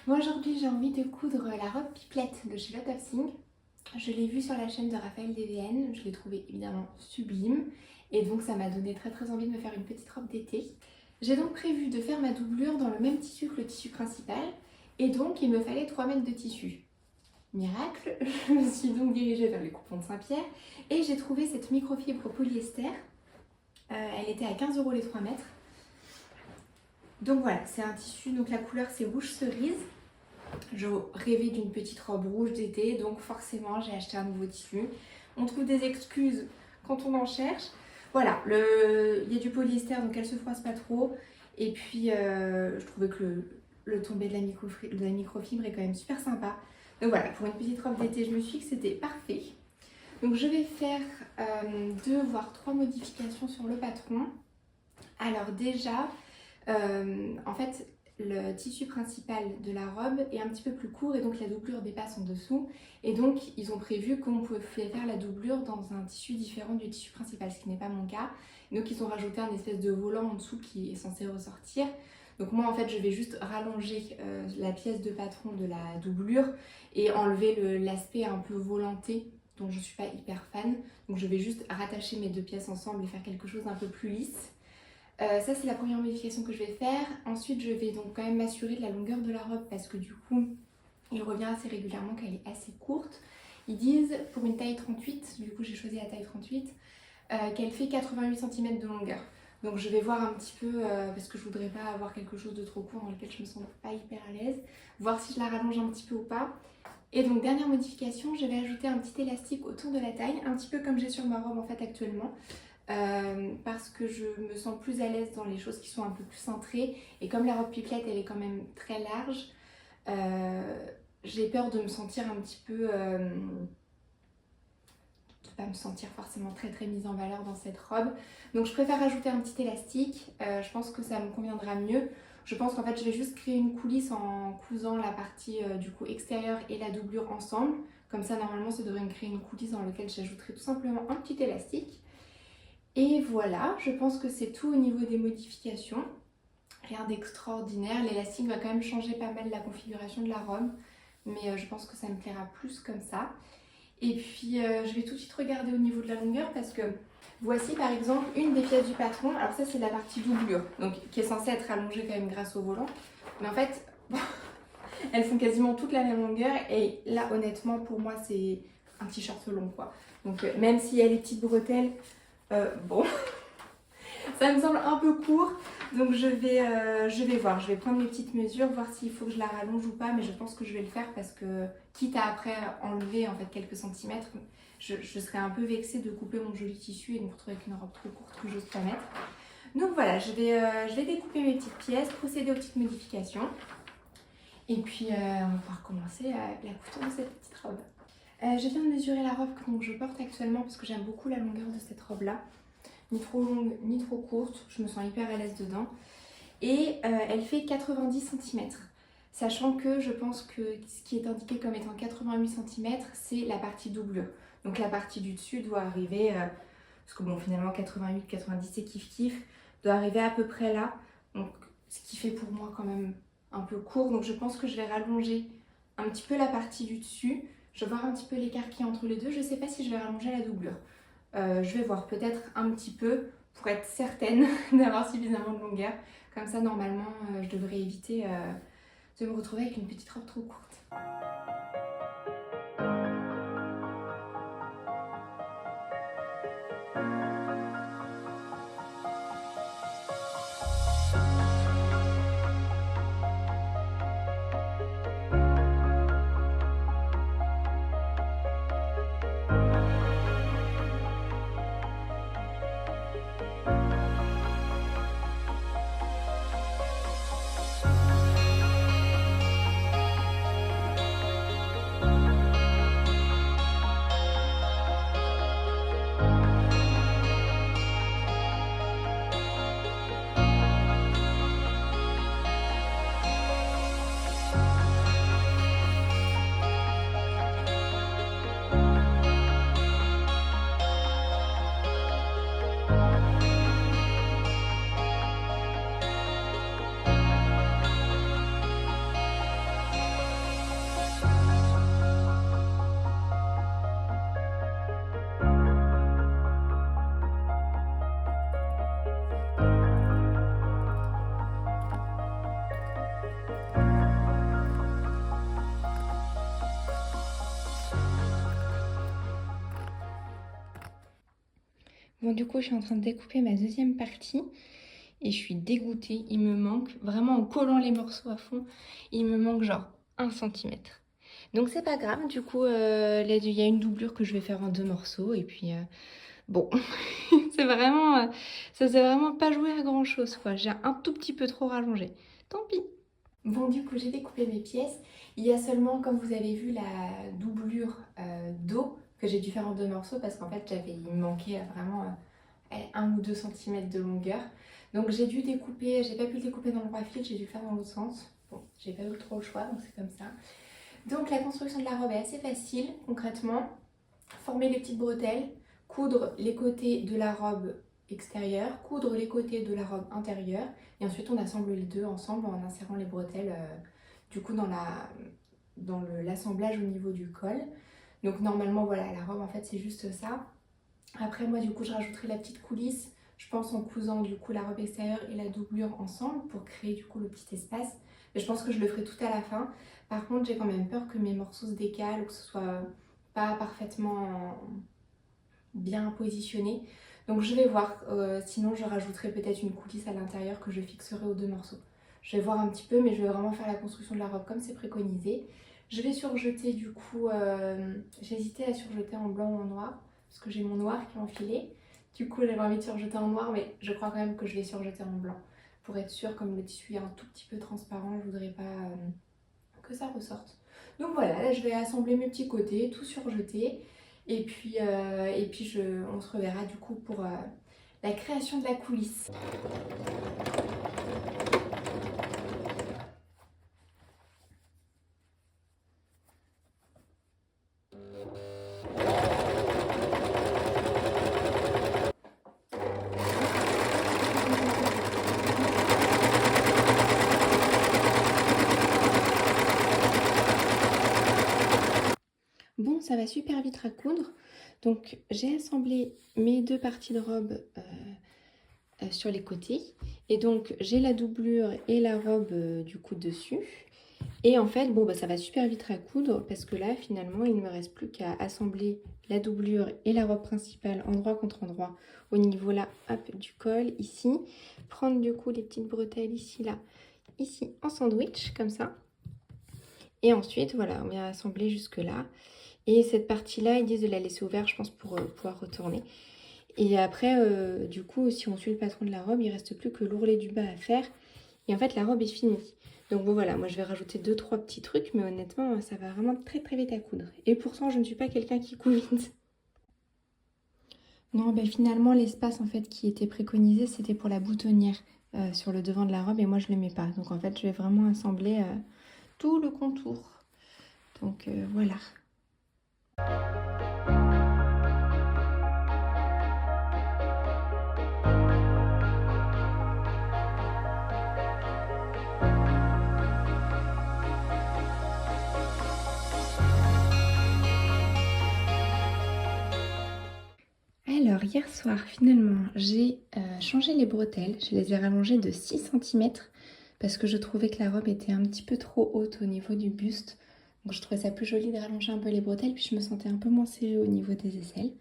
Moi aujourd'hui j'ai envie de coudre la robe pipelette de chez Lot of Things. Je l'ai vue sur la chaîne de Raphaël DVN, je l'ai trouvée évidemment sublime et donc ça m'a donné très envie de me faire une petite robe d'été. J'ai donc prévu de faire ma doublure dans le même tissu que le tissu principal et donc il me fallait 3 mètres de tissu. Miracle, je me suis donc dirigée vers les coupons de Saint-Pierre et j'ai trouvé cette microfibre polyester. Elle était à 15 € les 3 mètres. Donc voilà, c'est un tissu, donc la couleur c'est rouge cerise. Je rêvais d'une petite robe rouge d'été, donc forcément j'ai acheté un nouveau tissu. On trouve des excuses quand on en cherche. Voilà, il y a du polyester donc elle se froisse pas trop. Et puis je trouvais que le tombé de la microfibre est quand même super sympa. Donc voilà, pour une petite robe d'été, je me suis dit que c'était parfait. Donc je vais faire 2 voire 3 modifications sur le patron. Alors déjà, en fait, le tissu principal de la robe est un petit peu plus court et donc la doublure dépasse en dessous. Et donc ils ont prévu qu'on pouvait faire la doublure dans un tissu différent du tissu principal, ce qui n'est pas mon cas. Donc ils ont rajouté un espèce de volant en dessous qui est censé ressortir. Donc moi en fait je vais juste rallonger la pièce de patron de la doublure et enlever l'aspect un peu volanté dont je ne suis pas hyper fan. Donc je vais juste rattacher mes 2 pièces ensemble et faire quelque chose d'un peu plus lisse. Ça c'est la première modification que je vais faire. Ensuite je vais donc quand même m'assurer de la longueur de la robe parce que du coup il revient assez régulièrement qu'elle est assez courte. Ils disent pour une taille 38, du coup j'ai choisi la taille 38, qu'elle fait 88 cm de longueur. Donc je vais voir un petit peu, parce que je voudrais pas avoir quelque chose de trop court dans lequel je me sens pas hyper à l'aise, voir si je la rallonge un petit peu ou pas. Et donc dernière modification, je vais ajouter un petit élastique autour de la taille, un petit peu comme j'ai sur ma robe en fait actuellement. Parce que je me sens plus à l'aise dans les choses qui sont un peu plus cintrées et comme la robe pipelette elle est quand même très large, j'ai peur de me sentir un petit peu de pas me sentir forcément très mise en valeur dans cette robe, donc je préfère ajouter un petit élastique. Je pense que ça me conviendra mieux. Je pense qu'en fait je vais juste créer une coulisse en cousant la partie du coup extérieure et la doublure ensemble, comme ça normalement ça devrait me créer une coulisse dans laquelle j'ajouterai tout simplement un petit élastique. Et voilà, je pense que c'est tout au niveau des modifications. Rien d'extraordinaire. L'élastique va quand même changer pas mal la configuration de la robe. Mais je pense que ça me plaira plus comme ça. Et puis je vais tout de suite regarder au niveau de la longueur parce que voici par exemple une des pièces du patron. Alors ça c'est la partie doublure, donc qui est censée être allongée quand même grâce au volant. Mais en fait, elles font quasiment toute la même longueur. Et là honnêtement pour moi c'est un t-shirt long quoi. Donc même s'il y a les petites bretelles... bon, ça me semble un peu court, donc je vais voir, je vais prendre mes petites mesures, voir s'il faut que je la rallonge ou pas, mais je pense que je vais le faire parce que, quitte à après enlever en fait quelques centimètres, je serais un peu vexée de couper mon joli tissu et de me retrouver avec une robe trop courte que j'ose pas mettre. Donc voilà, je vais découper mes petites pièces, procéder aux petites modifications, et puis on va pouvoir commencer la couture de cette petite robe. Je viens de mesurer la robe que je porte actuellement parce que j'aime beaucoup la longueur de cette robe là. Ni trop longue ni trop courte, je me sens hyper à l'aise dedans. Et elle fait 90 cm. Sachant que je pense que ce qui est indiqué comme étant 88 cm, c'est la partie doublure. Donc la partie du dessus doit arriver, parce que bon finalement 88-90 c'est kiff-kiff, doit arriver à peu près là. Donc ce qui fait pour moi quand même un peu court. Donc je pense que je vais rallonger un petit peu la partie du dessus. Je vais voir un petit peu l'écart qu'il y a entre les deux. Je ne sais pas si je vais rallonger la doublure. Je vais voir peut-être un petit peu pour être certaine d'avoir suffisamment de longueur. Comme ça, normalement, je devrais éviter de me retrouver avec une petite robe trop courte. Bon, du coup, je suis en train de découper ma deuxième partie et je suis dégoûtée. Il me manque, vraiment en collant les morceaux à fond, il me manque genre 1 centimètre. Donc c'est pas grave, du coup, il y a une doublure que je vais faire en 2 morceaux et puis bon, c'est vraiment, ça s'est vraiment pas joué à grand chose quoi. J'ai un tout petit peu trop rallongé. Tant pis. Bon, du coup, j'ai découpé mes pièces. Il y a seulement, comme vous avez vu, la doublure dos que j'ai dû faire en 2 morceaux parce qu'en fait, il me manquait vraiment 1 ou 2 centimètres de longueur. Donc j'ai dû découper, j'ai pas pu le découper dans le droit fil, j'ai dû le faire dans l'autre sens. Bon, j'ai pas eu trop le choix, donc c'est comme ça. Donc la construction de la robe est assez facile, concrètement. Former les petites bretelles, coudre les côtés de la robe extérieure, coudre les côtés de la robe intérieure, et ensuite on assemble les deux ensemble en insérant les bretelles du coup dans l'assemblage au niveau du col. Donc normalement voilà, la robe en fait c'est juste ça. Après moi du coup je rajouterai la petite coulisse, je pense en cousant du coup la robe extérieure et la doublure ensemble pour créer du coup le petit espace. Mais je pense que je le ferai tout à la fin. Par contre j'ai quand même peur que mes morceaux se décalent ou que ce soit pas parfaitement bien positionné. Donc je vais voir, sinon je rajouterai peut-être une coulisse à l'intérieur que je fixerai aux 2 morceaux. Je vais voir un petit peu mais je vais vraiment faire la construction de la robe comme c'est préconisé. Je vais surjeter du coup, j'ai hésité à surjeter en blanc ou en noir parce que j'ai mon noir qui est enfilé. Du coup j'avais envie de surjeter en noir mais je crois quand même que je vais surjeter en blanc. Pour être sûre, comme le tissu est un tout petit peu transparent, je voudrais pas que ça ressorte. Donc voilà, là je vais assembler mes petits côtés, tout surjeter. Et puis on se reverra du coup pour la création de la coulisse. Bon, ça va super vite à coudre. Donc j'ai assemblé mes 2 parties de robe sur les côtés. Et donc j'ai la doublure et la robe du coup dessus. Et en fait, bon, bah, ça va super vite à coudre parce que là, finalement, il ne me reste plus qu'à assembler la doublure et la robe principale endroit contre endroit au niveau là, hop, du col, ici. Prendre du coup les petites bretelles ici, là, ici, en sandwich, comme ça. Et ensuite, voilà, on vient assembler jusque là. Et cette partie-là, ils disent de la laisser ouverte, je pense, pour pouvoir retourner. Et après, du coup, si on suit le patron de la robe, il reste plus que l'ourlet du bas à faire. Et en fait, la robe est finie. Donc bon, voilà, moi je vais rajouter 2-3 petits trucs, mais honnêtement, ça va vraiment très très vite à coudre. Et pourtant, je ne suis pas quelqu'un qui coud vite. Non, ben finalement, l'espace en fait qui était préconisé, c'était pour la boutonnière sur le devant de la robe, et moi je ne le mets pas. Donc en fait, je vais vraiment assembler tout le contour. Donc voilà. Alors, hier soir, finalement, j'ai changé les bretelles. Je les ai rallongées de 6 centimètres parce que je trouvais que la robe était un petit peu trop haute au niveau du buste. Donc, je trouvais ça plus joli de rallonger un peu les bretelles, puis je me sentais un peu moins serrée au niveau des aisselles.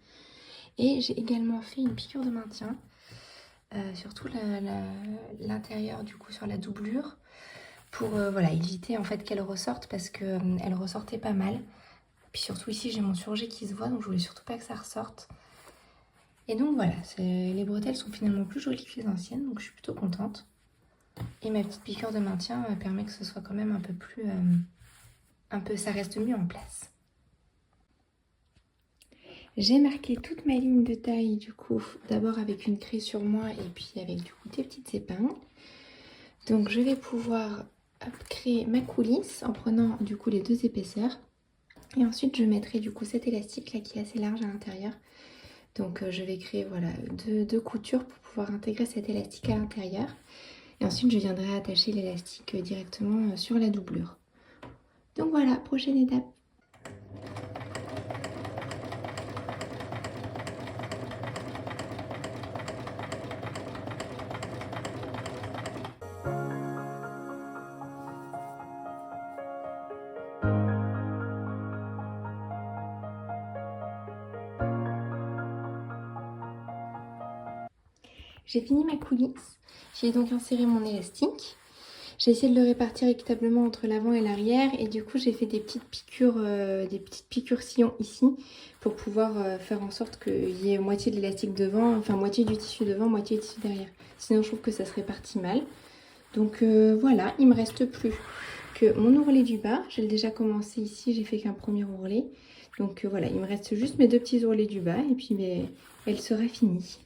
Et j'ai également fait une piqûre de maintien, surtout l'intérieur, du coup, sur la doublure, pour voilà, éviter en fait qu'elle ressorte parce qu'elle ressortait pas mal. Puis surtout ici, j'ai mon surjet qui se voit, donc je voulais surtout pas que ça ressorte. Et donc voilà, les bretelles sont finalement plus jolies que les anciennes, donc je suis plutôt contente. Et ma petite piqûre de maintien permet que ce soit quand même un peu plus... ça reste mieux en place. J'ai marqué toute ma ligne de taille du coup, d'abord avec une craie sur moi et puis avec du coup des petites épingles. Donc je vais pouvoir créer ma coulisse en prenant du coup les 2 épaisseurs. Et ensuite je mettrai du coup cet élastique là qui est assez large à l'intérieur. Donc je vais créer voilà, deux coutures pour pouvoir intégrer cet élastique à l'intérieur. Et ensuite je viendrai attacher l'élastique directement sur la doublure. Donc voilà, prochaine étape. J'ai fini ma coulisse. J'ai donc inséré mon élastique. J'ai essayé de le répartir équitablement entre l'avant et l'arrière et du coup j'ai fait des petites piqûres sillons ici pour pouvoir faire en sorte qu'il y ait moitié de l'élastique devant, enfin moitié du tissu devant, moitié du tissu derrière. Sinon je trouve que ça se répartit mal. Donc voilà, il me reste plus que mon ourlet du bas. J'ai déjà commencé ici, j'ai fait qu'un premier ourlet. Donc voilà, il me reste juste mes 2 petits ourlets du bas et puis elle sera finie.